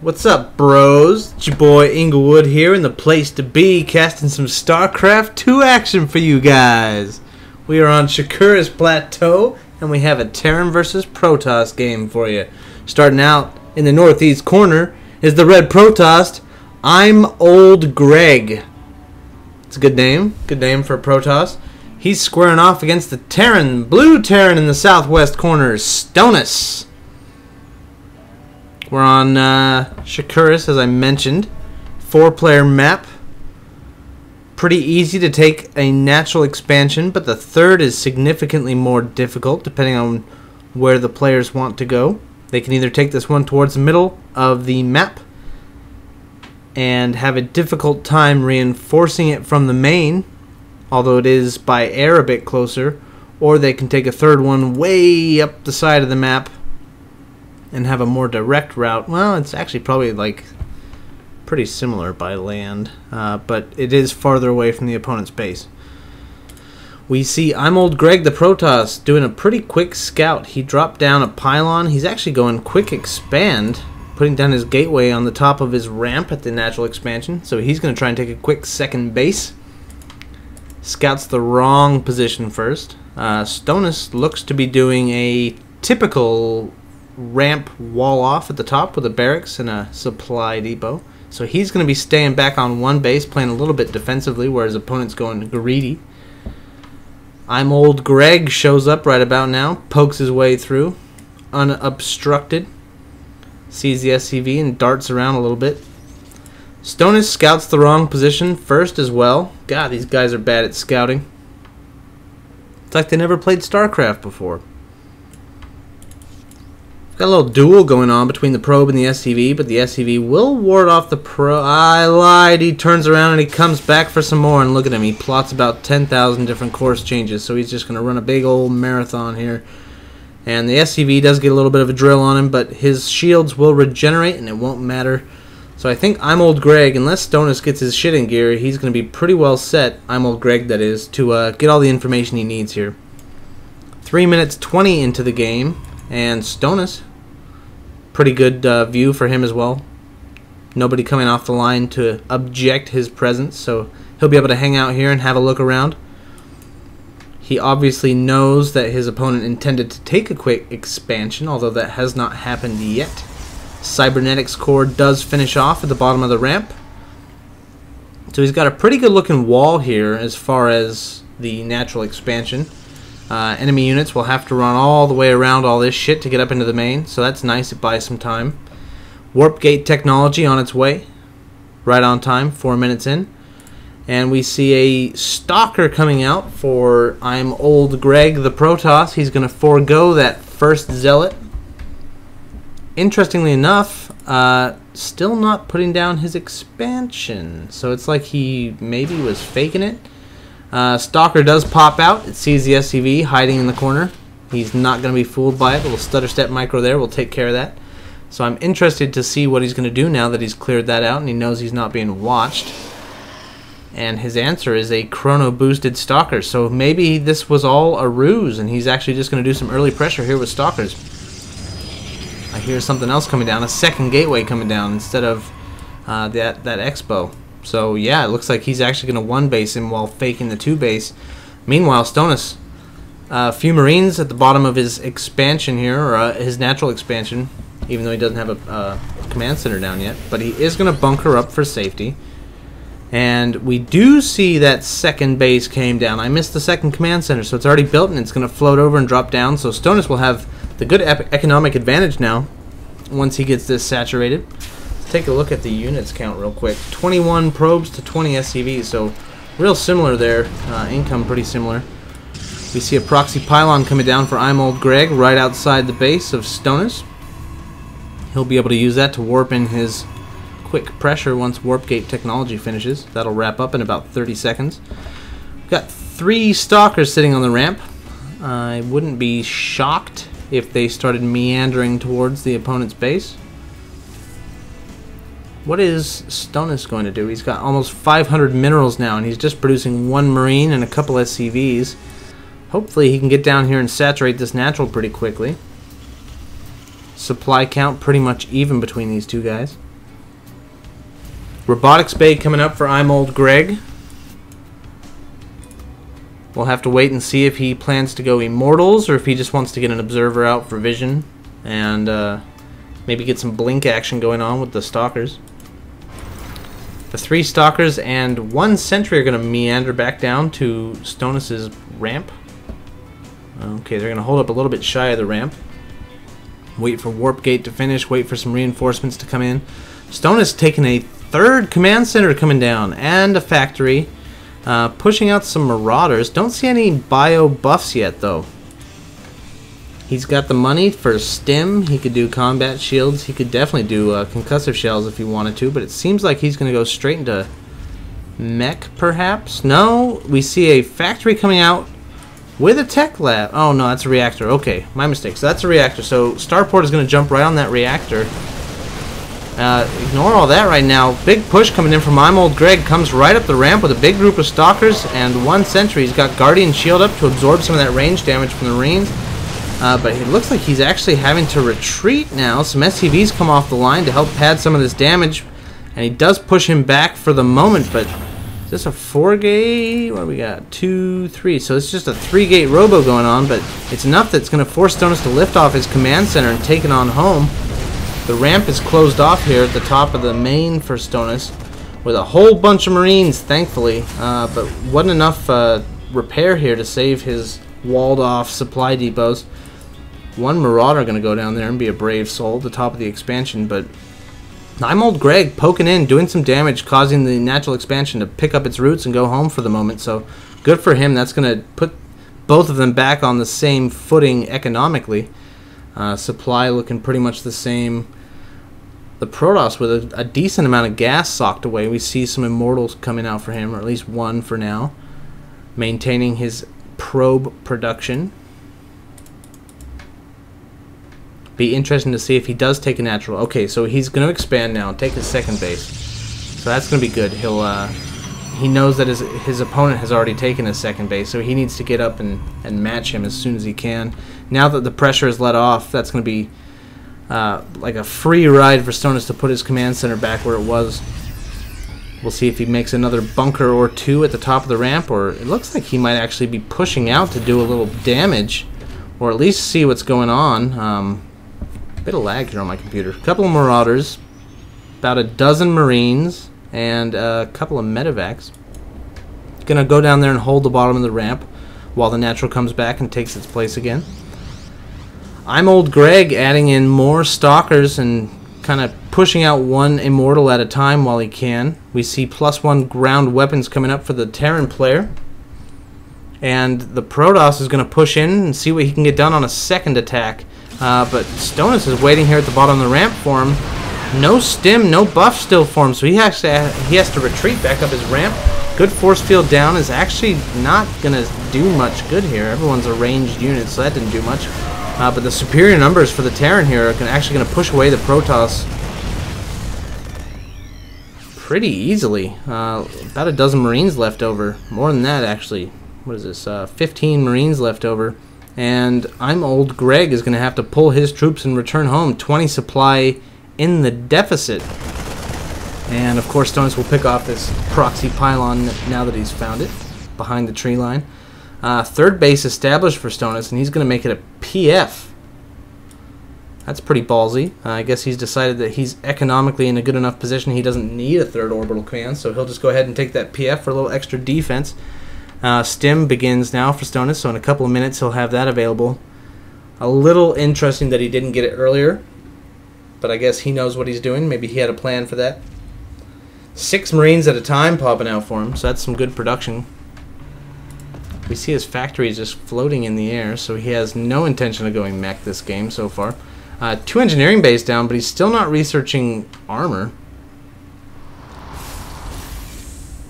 What's up, bros? It's your boy Inglewood here in the place to be, casting some StarCraft 2 action for you guys. We are on Shakura's Plateau, and we have a Terran versus Protoss game for you. Starting out in the northeast corner is the red Protoss, ImOldGreg. It's a good name for a Protoss. He's squaring off against the Terran, blue Terran in the southwest corner, Stonas. We're on Shakura's, as I mentioned. 4-player map. Pretty easy to take a natural expansion, but the third is significantly more difficult depending on where the players want to go. They can either take this one towards the middle of the map and have a difficult time reinforcing it from the main, although it is by air a bit closer, or they can take a third one way up the side of the map and have a more direct route. Well, it's actually probably like pretty similar by land, but it is farther away from the opponent's base. We see ImOldGreg the Protoss doing a pretty quick scout. He dropped down a pylon. He's actually going quick expand, putting down his gateway on the top of his ramp at the natural expansion. So he's going to try and take a quick second base. Scouts the wrong position first. Stonas looks to be doing a typical ramp wall off at the top with a barracks and a supply depot. So he's going to be staying back on one base, playing a little bit defensively, where his opponent's going greedy. ImOldGreg shows up right about now, pokes his way through, unobstructed, sees the SCV and darts around a little bit. Stonas scouts the wrong position first as well. God, these guys are bad at scouting. It's like they never played StarCraft before. Got a little duel going on between the probe and the SCV, but the SCV will ward off the probe. I lied. He turns around and he comes back for some more, and look at him. He plots about 10,000 different course changes, so he's just going to run a big old marathon here. And the SCV does get a little bit of a drill on him, but his shields will regenerate, and it won't matter. So I think ImOldGreg, unless Stonas gets his shit in gear, he's going to be pretty well set, ImOldGreg that is, to get all the information he needs here. 3 minutes 20 into the game, and Stonas, pretty good view for him as well. Nobody coming off the line to object his presence, so he'll be able to hang out here and have a look around. He obviously knows that his opponent intended to take a quick expansion, although that has not happened yet. Cybernetics core does finish off at the bottom of the ramp. So he's got a pretty good looking wall here as far as the natural expansion. Enemy units will have to run all the way around all this shit to get up into the main, so that's nice. It buys some time. Warp gate technology on its way. Right on time, 4 minutes in. And we see a stalker coming out for ImOldGreg the Protoss. He's going to forego that first zealot. Interestingly enough, still not putting down his expansion. So it's like he maybe was faking it. Stalker does pop out. It sees the SCV hiding in the corner. He's not going to be fooled by it. A little stutter step micro there will take care of that. So I'm interested to see what he's going to do now that he's cleared that out and he knows he's not being watched. And his answer is a chrono boosted Stalker. So maybe this was all a ruse and he's actually just going to do some early pressure here with Stalkers. I hear something else coming down, a second gateway coming down instead of that expo. So yeah, it looks like he's actually going to one base him while faking the 2 base. Meanwhile, Stonas, a few Marines at the bottom of his expansion here, or his natural expansion, even though he doesn't have a command center down yet. But he is going to bunker up for safety. And we do see that second base came down. I missed the second command center, so it's already built and it's going to float over and drop down. So Stonas will have the good economic advantage now once he gets this saturated. Take a look at the units count real quick. 21 probes to 20 SCVs, so real similar there. Income pretty similar. We see a proxy pylon coming down for ImOldGreg right outside the base of Stonas. He'll be able to use that to warp in his quick pressure once warp gate technology finishes. That'll wrap up in about 30 seconds. We've got 3 stalkers sitting on the ramp. I wouldn't be shocked if they started meandering towards the opponent's base. What is Stonas going to do? He's got almost 500 minerals now, and he's just producing 1 Marine and a couple SCVs. Hopefully he can get down here and saturate this natural pretty quickly. Supply count pretty much even between these two guys. Robotics Bay coming up for ImOldGreg. We'll have to wait and see if he plans to go Immortals or if he just wants to get an Observer out for vision and maybe get some blink action going on with the Stalkers. The 3 Stalkers and 1 Sentry are going to meander back down to Stonas' ramp. Okay, they're going to hold up a little bit shy of the ramp. Wait for Warp Gate to finish, wait for some reinforcements to come in. Stonas taking a 3rd Command Center coming down and a factory. Pushing out some Marauders. Don't see any bio buffs yet, though. He's got the money for stim. He could do combat shields. He could definitely do concussive shells if he wanted to, but it seems like he's going to go straight into mech, perhaps? No, we see a factory coming out with a tech lab. Oh, no, that's a reactor. Okay, my mistake. So that's a reactor. So Starport is going to jump right on that reactor. Ignore all that right now. Big push coming in from ImOldGreg. Comes right up the ramp with a big group of Stalkers and 1 Sentry. He's got Guardian Shield up to absorb some of that range damage from the Marines. But it looks like he's actually having to retreat now. Some SCVs come off the line to help pad some of this damage. And he does push him back for the moment, but is this a 4-gate? What do we got? 2, 3. So it's just a 3-gate robo going on, but it's enough that's going to force Stonas to lift off his command center and take it on home. The ramp is closed off here at the top of the main for Stonas with a whole bunch of Marines, thankfully. But wasn't enough repair here to save his walled off supply depots. 1 Marauder going to go down there and be a brave soul at the top of the expansion, but ImOldGreg poking in, doing some damage, causing the natural expansion to pick up its roots and go home for the moment. So good for him. That's going to put both of them back on the same footing economically. Supply looking pretty much the same. The Protoss with a decent amount of gas socked away. We see some Immortals coming out for him, or at least 1 for now. Maintaining his probe production. Be interesting to see if he does take a natural. Okay, so he's going to expand now, take his 2nd base. So that's going to be good. He knows that his opponent has already taken his 2nd base, so he needs to get up and match him as soon as he can. Now that the pressure is let off, that's going to be like a free ride for Stonas to put his command center back where it was. We'll see if he makes another bunker or 2 at the top of the ramp, or it looks like he might actually be pushing out to do a little damage, or at least see what's going on. Bit of lag here on my computer. A couple of Marauders, about a dozen Marines, and a couple of Medevacs. Gonna go down there and hold the bottom of the ramp while the natural comes back and takes its place again. ImOldGreg adding in more Stalkers and kind of pushing out 1 Immortal at a time while he can. We see +1 ground weapons coming up for the Terran player. And the Protoss is going to push in and see what he can get done on a 2nd attack. But Stonas is waiting here at the bottom of the ramp for him. No stim, no buff still for him, so he has to retreat back up his ramp. Good force field down is actually not going to do much good here. Everyone's a ranged unit, so that didn't do much. But the superior numbers for the Terran here are actually going to push away the Protoss pretty easily. About a dozen Marines left over. More than that, actually. What is this? 15 Marines left over. And ImOldGreg is going to have to pull his troops and return home. 20 supply in the deficit. And, of course, Stonas will pick off this proxy pylon now that he's found it behind the tree line. 3rd base established for Stonas, and he's going to make it a PF. That's pretty ballsy. I guess he's decided that he's economically in a good enough position he doesn't need a 3rd orbital command, so he'll just go ahead and take that PF for a little extra defense. Stim begins now for Stonas, so in a couple of minutes he'll have that available. A little interesting that he didn't get it earlier, but I guess he knows what he's doing. Maybe he had a plan for that. 6 Marines at a time popping out for him, so that's some good production. We see his factory is just floating in the air, so he has no intention of going mech this game so far. 2 engineering bays down, but he's still not researching armor.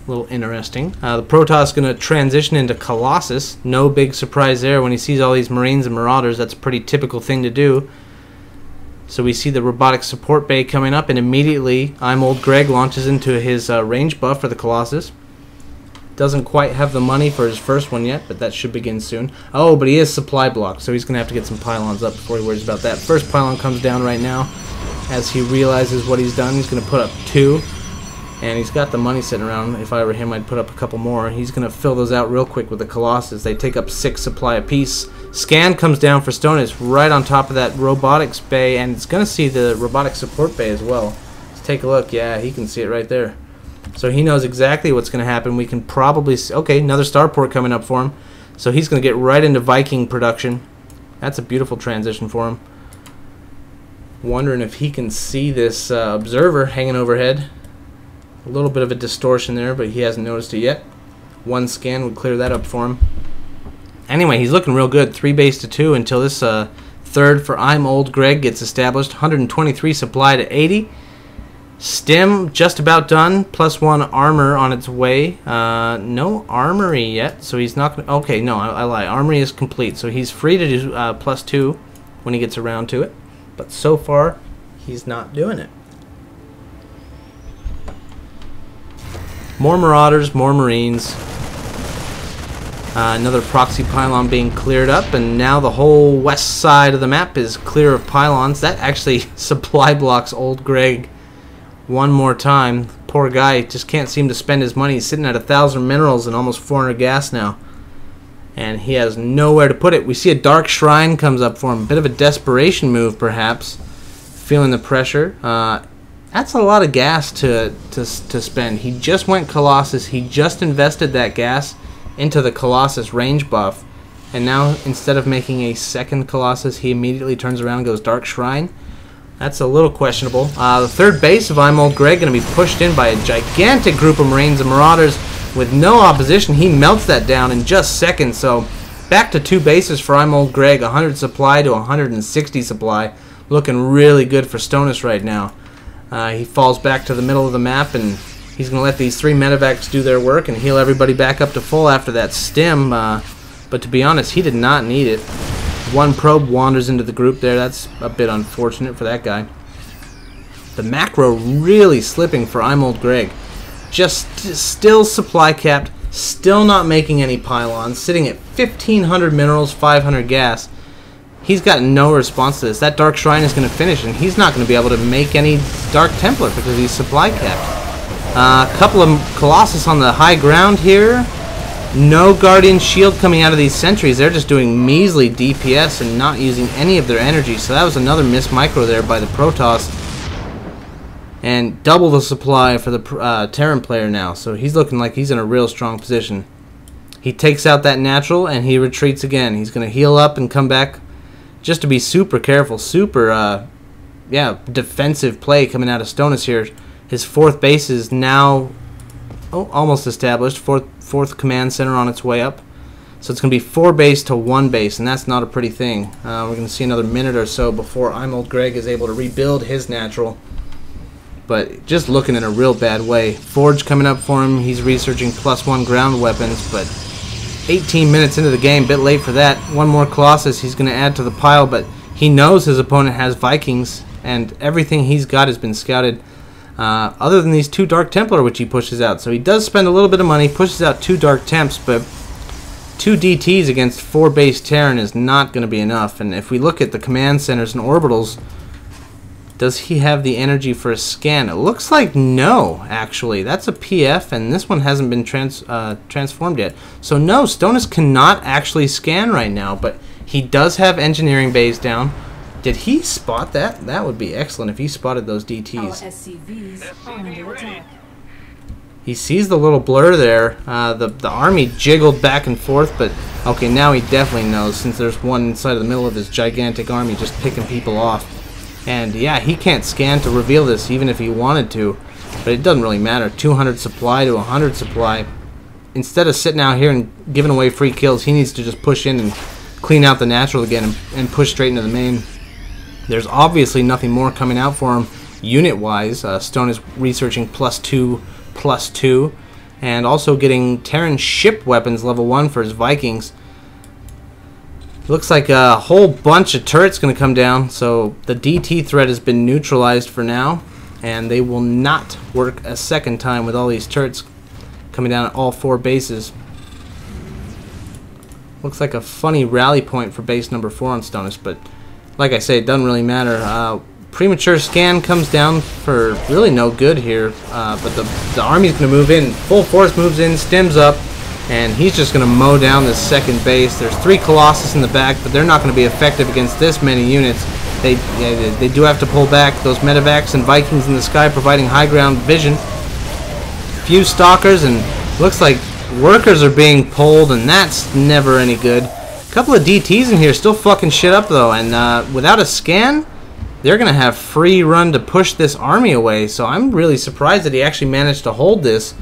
A little interesting. The Protoss is going to transition into Colossus. No big surprise there. When he sees all these Marines and Marauders, that's a pretty typical thing to do. So we see the robotic support bay coming up, and immediately ImOldGreg launches into his range buff for the Colossus. Doesn't quite have the money for his first one yet, but that should begin soon. Oh, but he is supply blocked, so he's going to have to get some pylons up before he worries about that. First pylon comes down right now. As he realizes what he's done, he's going to put up 2. And he's got the money sitting around. If I were him, I'd put up a couple more. He's going to fill those out real quick with the Colossus. They take up 6 supply apiece. Scan comes down for Stonas right on top of that robotics bay, and it's going to see the robotic support bay as well. Let's take a look. Yeah, he can see it right there. So he knows exactly what's going to happen. We can probably see, okay, another starport coming up for him. So he's going to get right into Viking production. That's a beautiful transition for him. Wondering if he can see this observer hanging overhead. A little bit of a distortion there, but he hasn't noticed it yet. One scan would clear that up for him. Anyway, he's looking real good. 3 base to 2 until this third for ImOldGreg gets established. 123 supply to 80. Stim just about done. +1 armor on its way. No armory yet, so he's not gonna, okay, no, I lie. Armory is complete, so he's free to do +2 when he gets around to it. But so far, he's not doing it. More Marauders, more Marines. Another proxy pylon being cleared up, and now the whole west side of the map is clear of pylons. That actually supply blocks old Greg one more time. Poor guy just can't seem to spend his money. He's sitting at 1,000 minerals and almost 400 gas now. And he has nowhere to put it. We see a Dark Shrine comes up for him. Bit of a desperation move, perhaps. Feeling the pressure. That's a lot of gas to spend. He just went Colossus. He just invested that gas into the Colossus range buff. And now, instead of making a second Colossus, he immediately turns around and goes Dark Shrine. That's a little questionable. The third base of ImOldGreg going to be pushed in by a gigantic group of Marines and Marauders with no opposition. He melts that down in just seconds. So back to 2 bases for ImOldGreg. 100 supply to 160 supply. Looking really good for Stonas right now. He falls back to the middle of the map, and he's going to let these 3 medevacs do their work and heal everybody back up to full after that stim. But to be honest, he did not need it. 1 probe wanders into the group there. That's a bit unfortunate for that guy. The macro really slipping for ImOldGreg. Just still supply capped, still not making any pylons, sitting at 1,500 minerals, 500 gas. He's got no response to this. That Dark Shrine is going to finish, and he's not going to be able to make any Dark Templar because he's supply capped. A couple of Colossus on the high ground here. No Guardian Shield coming out of these sentries. They're just doing measly DPS and not using any of their energy. So that was another miss micro there by the Protoss. And double the supply for the Terran player now. So he's looking like he's in a real strong position. He takes out that natural and he retreats again. He's going to heal up and come back just to be super careful. Super, yeah, defensive play coming out of Stonas here. His 4th base is now almost established. Fourth command center on its way up. So it's going to be 4 base to 1 base, and that's not a pretty thing. We're going to see another minute or so before ImOldGreg is able to rebuild his natural. But just looking in a real bad way. Forge coming up for him. He's researching +1 ground weapons, but 18 minutes into the game, bit late for that. 1 more Colossus he's going to add to the pile, but he knows his opponent has Vikings, and everything he's got has been scouted. Other than these 2 Dark Templar, which he pushes out. So he does spend a little bit of money, pushes out 2 Dark Temps, but 2 DTs against 4 base Terran is not going to be enough. And if we look at the command centers and orbitals, does he have the energy for a scan? It looks like no, actually. That's a PF, and this one hasn't been transformed yet. So no, Stonas cannot actually scan right now, but he does have engineering bays down. Did he spot that? That would be excellent if he spotted those DTs. He sees the little blur there. The army jiggled back and forth, but okay, now he definitely knows, since there's one inside of the middle of his gigantic army just picking people off. And yeah, he can't scan to reveal this even if he wanted to, but it doesn't really matter. 200 supply to 100 supply. Instead of sitting out here and giving away free kills, he needs to just push in and clean out the natural again and push straight into the main. There's obviously nothing more coming out for him unit-wise. Stone is researching +2/+2, and also getting Terran ship weapons level 1 for his Vikings. Looks like a whole bunch of turrets going to come down, so the DT threat has been neutralized for now, and they will not work a second time with all these turrets coming down at all 4 bases. Looks like a funny rally point for base number 4 on Stonas, but like I say, it doesn't really matter. Premature scan comes down for really no good here, but the army's going to move in. Full force moves in, stems up, and he's just going to mow down this second base. There's 3 Colossus in the back, but they're not going to be effective against this many units. They do have to pull back. Those medevacs and Vikings in the sky providing high ground vision. Few stalkers, and looks like workers are being pulled, and that's never any good. A couple of DTs in here still fucking shit up though, and without a scan, they're going to have free run to push this army away, so I'm really surprised that he actually managed to hold this.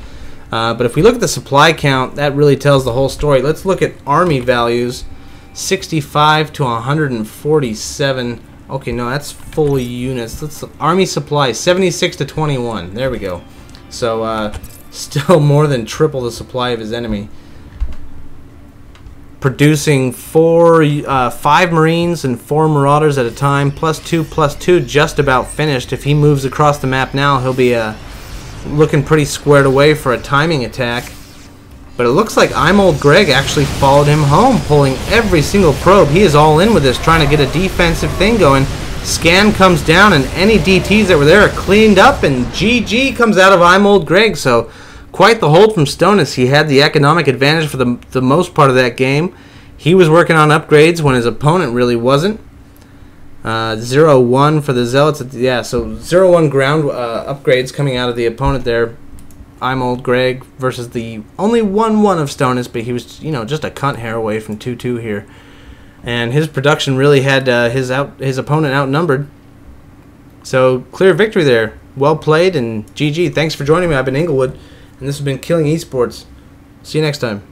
But if we look at the supply count, that really tells the whole story. Let's look at army values. 65 to 147. Okay, no, that's full units. Let's army supply 76 to 21. There we go. So still more than triple the supply of his enemy. Producing 5 Marines and 4 Marauders at a time, +2/+2, just about finished. If he moves across the map now, he'll be looking pretty squared away for a timing attack. But it looks like ImOldGreg actually followed him home, pulling every single probe. He is all in with this, trying to get a defensive thing going. Scan comes down, and any DTs that were there are cleaned up, and GG comes out of ImOldGreg. So quite the hold from Stonas. He had the economic advantage for the most part of that game. He was working on upgrades when his opponent really wasn't. 0-1 for the Zealots. Yeah, so 0-1 ground upgrades coming out of the opponent there. ImOldGreg versus the only 1-1 of Stonas, but he was, you know, just a cunt hair away from 2-2 here. And his production really had his opponent outnumbered. So clear victory there. Well played, and GG. Thanks for joining me. I've been Inglewood, and this has been Killing Esports. See you next time.